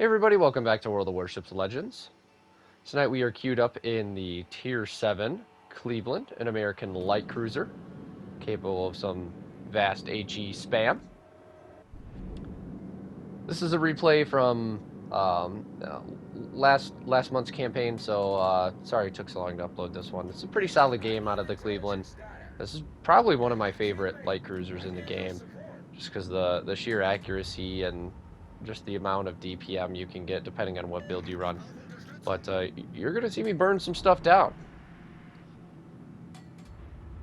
Hey everybody, welcome back to World of Warships Legends. Tonight we are queued up in the Tier 7 Cleveland, an American light cruiser, capable of some vast HE spam. This is a replay from last month's campaign, so sorry it took so long to upload this one. It's a pretty solid game out of the Cleveland. This is probably one of my favorite light cruisers in the game, just because the sheer accuracy and just the amount of DPM you can get depending on what build you run. But you're going to see me burn some stuff down.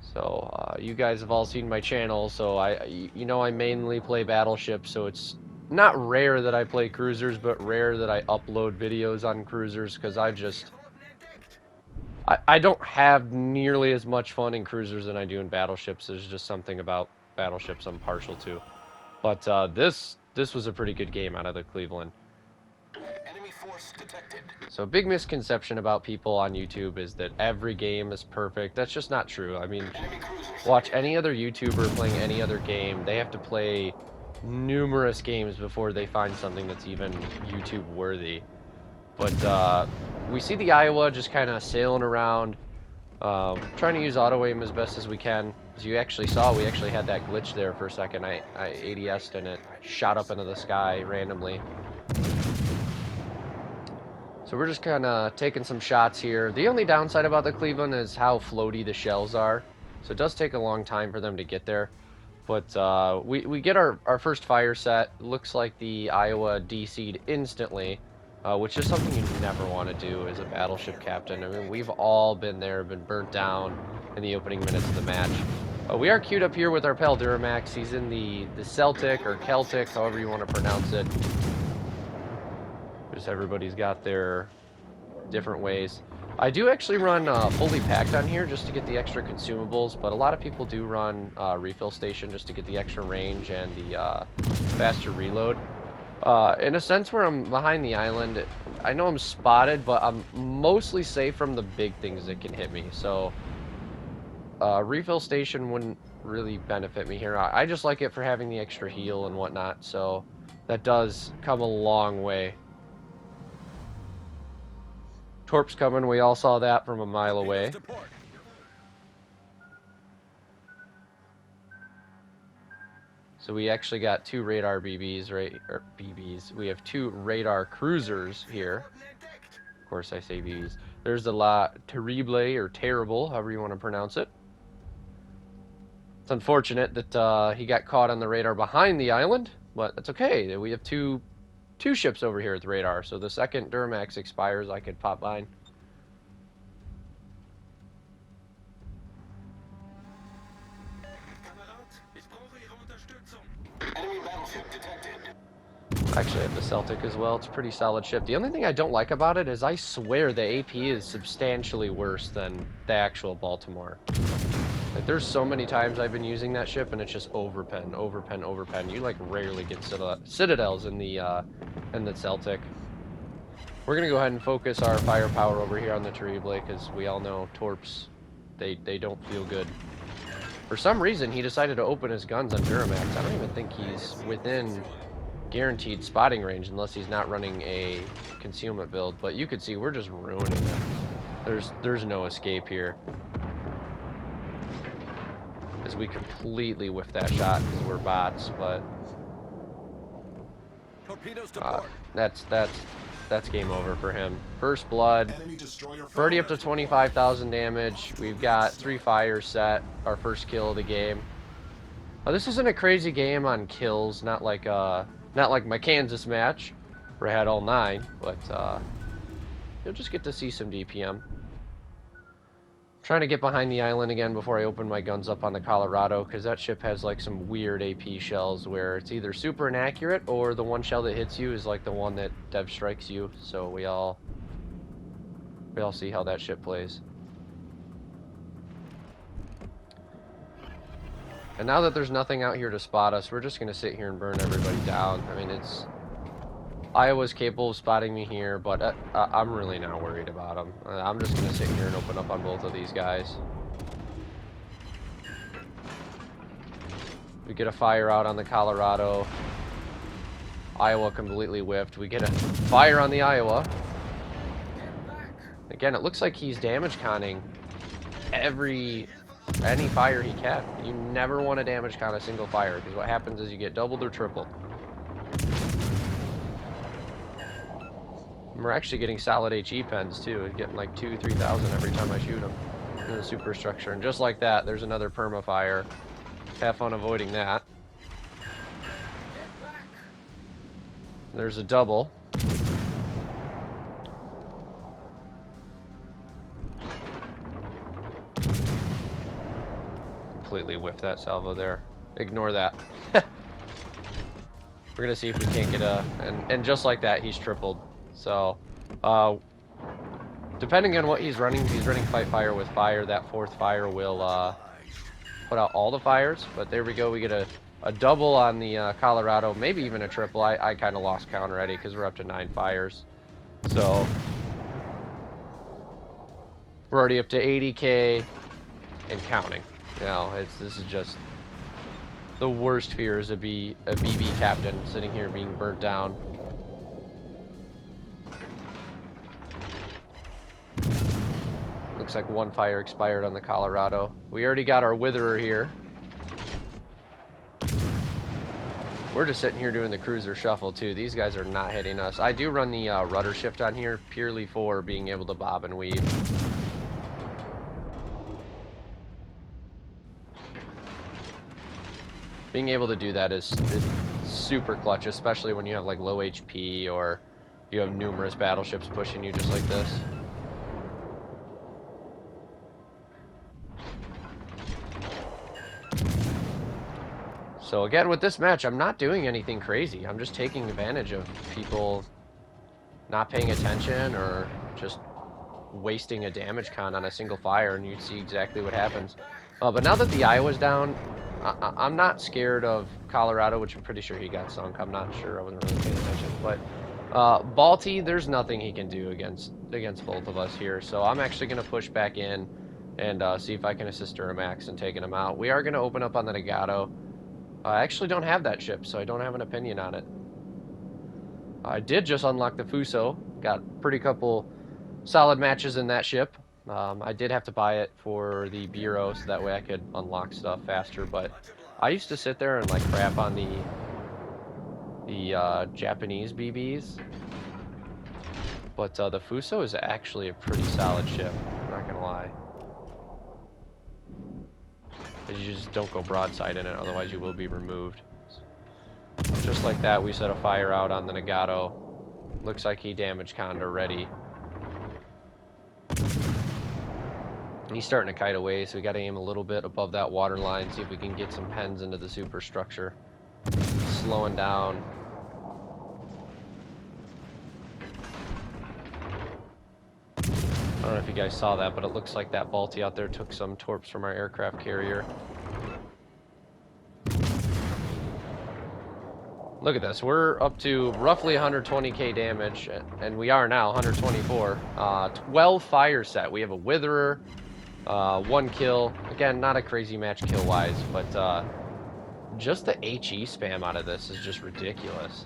So you guys have all seen my channel, so I mainly play battleships, so it's not rare that I play cruisers, but rare that I upload videos on cruisers, because I don't have nearly as much fun in cruisers than I do in battleships. There's just something about battleships I'm partial to. But this was a pretty good game out of the Cleveland. Enemy force detected. So a big misconception about people on YouTube is that every game is perfect. That's just not true. I mean, watch any other YouTuber playing any other game. They have to play numerous games before they find something that's even YouTube worthy. But we see the Iowa just kind of sailing around, trying to use auto aim as best as we can. As you actually saw, we actually had that glitch there for a second. I ADS'd and it shot up into the sky randomly. So we're just kind of taking some shots here. The only downside about the Cleveland is how floaty the shells are. So it does take a long time for them to get there. But we get our first fire set. Looks like the Iowa DC'd instantly, which is something you never want to do as a battleship captain. I mean, we've all been there, been burnt down in the opening minutes of the match. We are queued up here with our pal Duramax. He's in the Celtic or Celtic, however you want to pronounce it. Just everybody's got their different ways. I do actually run fully packed on here just to get the extra consumables, but a lot of people do run refill station just to get the extra range and the faster reload. In a sense where I'm behind the island, I know I'm spotted, but I'm mostly safe from the big things that can hit me. So refill station wouldn't really benefit me here. I just like it for having the extra heal and whatnot, so that does come a long way. Torps coming, we all saw that from a mile away. So we actually got two radar BBs, right? Or BBs. We have two radar cruisers here. Of course, I say BBs. There's the La Terrible, or Terrible, however you want to pronounce it. It's unfortunate that he got caught on the radar behind the island, but that's okay. We have two ships over here at the radar, so the second Duramax expires, I could pop by. Enemy battleship detected. Actually, I have the Celtic as well. It's a pretty solid ship. The only thing I don't like about it is I swear the AP is substantially worse than the actual Baltimore. Like, there's so many times I've been using that ship and it's just overpen, overpen, overpen. You like rarely get citadels in the Celtic. We're gonna go ahead and focus our firepower over here on the Terrible because we all know Torps, they don't feel good. For some reason, he decided to open his guns on Duramax. I don't even think he's within guaranteed spotting range unless he's not running a concealment build. But you could see we're just ruining him. There's no escape here. As we completely whiff that shot because we're bots, but that's game over for him. First blood, already up to 25,000 damage. We've got 3 fires set, our first kill of the game. This isn't a crazy game on kills, not like my Kansas match where I had all 9, but you'll just get to see some DPM. Trying to get behind the island again before I open my guns up on the Colorado, because that ship has like some weird AP shells where it's either super inaccurate or the one shell that hits you is like the one that dev strikes you. So we all see how that ship plays. And now that there's nothing out here to spot us, we're just going to sit here and burn everybody down. I mean, Iowa's capable of spotting me here, but I'm really not worried about them. I'm just going to sit here and open up on both of these guys. We get a fire out on the Colorado. Iowa completely whiffed. We get a fire on the Iowa. Again, it looks like he's damage conning any fire he can. You never want to damage con a single fire, because what happens is you get doubled or tripled. And we're actually getting solid HE pens too. We're getting like 2,000-3,000 every time I shoot them in the superstructure. And just like that, there's another perma fire. Have fun avoiding that. There's a double. Completely whiffed that salvo there. Ignore that. We're gonna see if we can't get a... And just like that, he's tripled. So, depending on what he's running, if he's running fight fire with fire, that fourth fire will put out all the fires. But there we go, we get a double on the Colorado, maybe even a triple. I kind of lost count already because we're up to 9 fires. So, we're already up to 80k and counting. You know, this is just the worst fear, is to be a BB captain sitting here being burnt down. Looks like 1 fire expired on the Colorado. We already got our Witherer here. We're just sitting here doing the cruiser shuffle too. These guys are not hitting us. I do run the rudder shift on here purely for being able to bob and weave. Being able to do that is super clutch, especially when you have like low HP or you have numerous battleships pushing you just like this. So again, with this match, I'm not doing anything crazy. I'm just taking advantage of people not paying attention or just wasting a damage con on a single fire, and you see exactly what happens. But now that the Iowa's down, I'm not scared of Colorado, which I'm pretty sure he got sunk. I'm not sure. I wasn't really paying attention. But Balti, there's nothing he can do against both of us here. So I'm actually going to push back in and see if I can assist Duramax in taking him out. We are going to open up on the Nagato. I actually don't have that ship, so I don't have an opinion on it. I did just unlock the Fuso. Got pretty couple solid matches in that ship. I did have to buy it for the Bureau, so that way I could unlock stuff faster, but I used to sit there and like crap on the Japanese BBs. But the Fuso is actually a pretty solid ship, I'm not gonna lie. You just don't go broadside in it, otherwise you will be removed. Just like that, we set a fire out on the Nagato. Looks like he damaged Conda already. He's starting to kite away, so we got to aim a little bit above that water line, see if we can get some pens into the superstructure. Slowing down. I don't know if you guys saw that, but it looks like that Balti out there took some torps from our aircraft carrier. Look at this. We're up to roughly 120k damage, and we are now 124. 12 fire set. We have a Witherer, 1 kill. Again, not a crazy match kill-wise, but just the HE spam out of this is just ridiculous.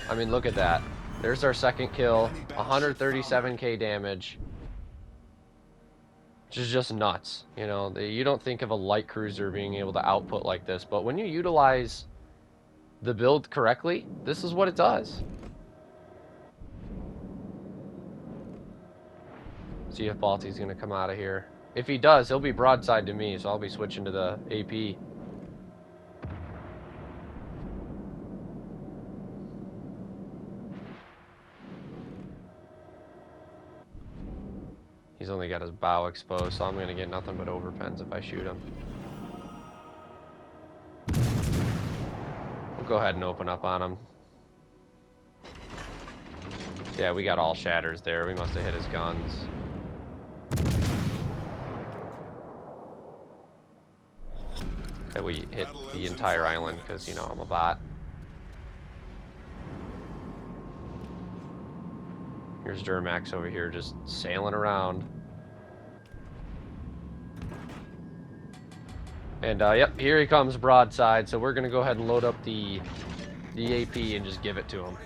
I mean, look at that. There's our second kill, 137k damage. Which is just nuts. You know, you don't think of a light cruiser being able to output like this, but when you utilize the build correctly, this is what it does. See if Balti's going to come out of here. If he does, he'll be broadside to me, so I'll be switching to the AP. He's only got his bow exposed, so I'm going to get nothing but overpens if I shoot him. We'll go ahead and open up on him. Yeah, we got all shatters there. We must have hit his guns. And we hit the entire island because, you know, I'm a bot. Here's Duramax over here just sailing around. And yep, here he comes broadside. So we're gonna go ahead and load up the AP and just give it to him.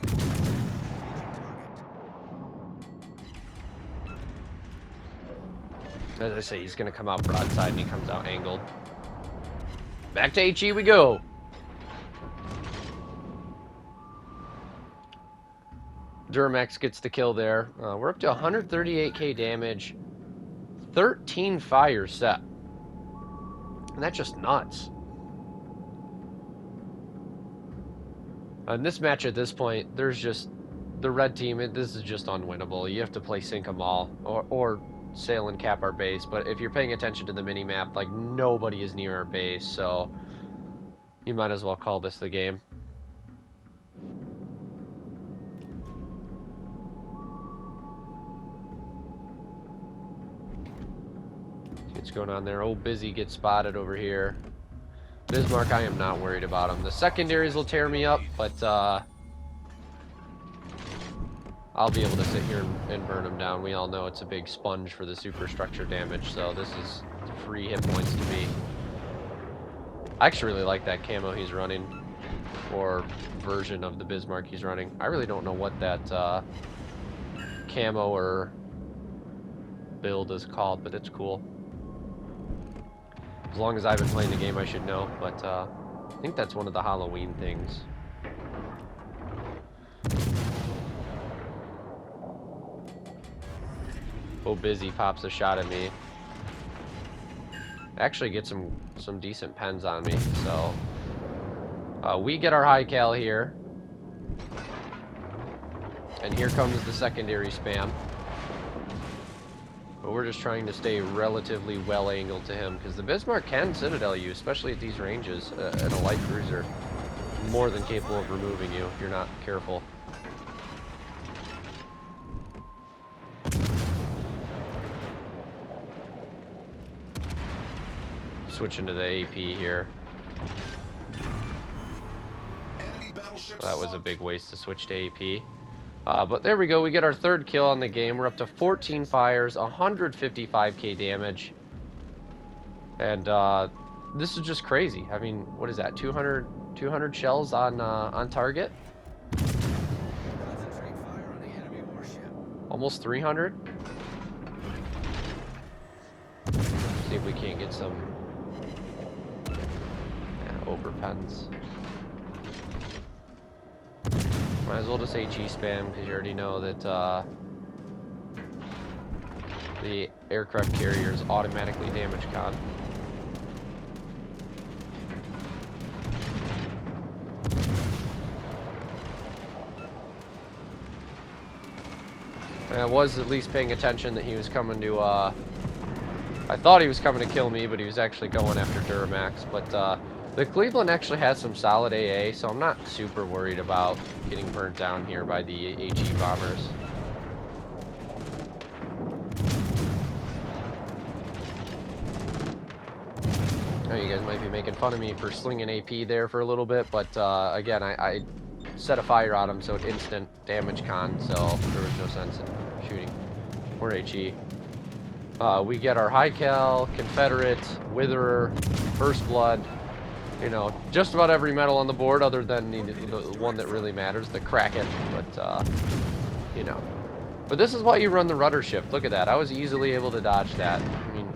As I say, he's gonna come out broadside and he comes out angled. Back to HE we go. Duramax gets the kill there. We're up to 138k damage, 13 fires set. And that's just nuts. In this match at this point, there's just the red team. This is just unwinnable. You have to play sink 'em all or sail and cap our base. But if you're paying attention to the mini map, like nobody is near our base, so you might as well call this the game. What's going on there? Old Busy gets spotted over here. Bismarck, I am not worried about him. The secondaries will tear me up, but I'll be able to sit here and burn him down. We all know it's a big sponge for the superstructure damage, so this is free hit points to me. I actually really like that camo he's running, or version of the Bismarck he's running. I really don't know what that camo or build is called, but it's cool. As long as I've been playing the game, I should know, but I think that's one of the Halloween things. Oh, Busy pops a shot at me. Actually get some decent pens on me, so we get our high cal here. And here comes the secondary spam. But we're just trying to stay relatively well angled to him, because the Bismarck can Citadel you, especially at these ranges, and a light cruiser. More than capable of removing you if you're not careful. Switching to the AP here. That was a big waste to switch to AP. But there we go, we get our third kill on the game. We're up to 14 fires, 155k damage. And this is just crazy. I mean, what is that, 200 shells on target? Almost 300? See if we can't get some overpens. Might as well just HE spam, because you already know that the aircraft carrier is automatically damage con. I was at least paying attention that he was coming to, I thought he was coming to kill me, but he was actually going after Duramax. But the Cleveland actually has some solid AA, so I'm not super worried about getting burnt down here by the HE bombers. Now you guys might be making fun of me for slinging AP there for a little bit, but again, I set a fire on him, so it instant damage con, so there was no sense in shooting. Or HE. We get our high cal, Confederate, Witherer, First Blood. You know, just about every medal on the board, other than the one that really matters, the Kraken. But you know, but this is why you run the rudder shift. Look at that. I was easily able to dodge that. I mean,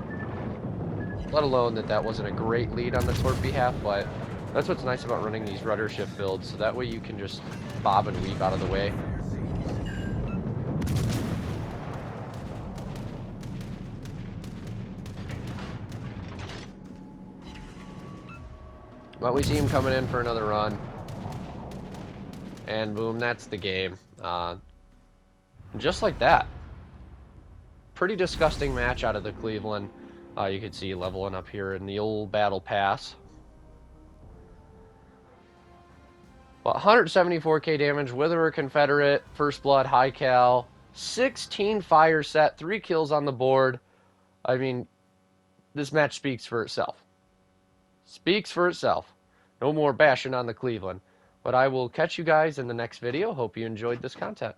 let alone that wasn't a great lead on the Torp behalf, but that's what's nice about running these rudder shift builds. So that way you can just bob and weave out of the way. But we see him coming in for another run. And boom, that's the game. Just like that. Pretty disgusting match out of the Cleveland. You could see leveling up here in the old battle pass. But 174k damage, Witherer, Confederate, First Blood, high cal, 16 fire set, 3 kills on the board. I mean, this match speaks for itself. Speaks for itself. No more bashing on the Cleveland. But I will catch you guys in the next video. Hope you enjoyed this content.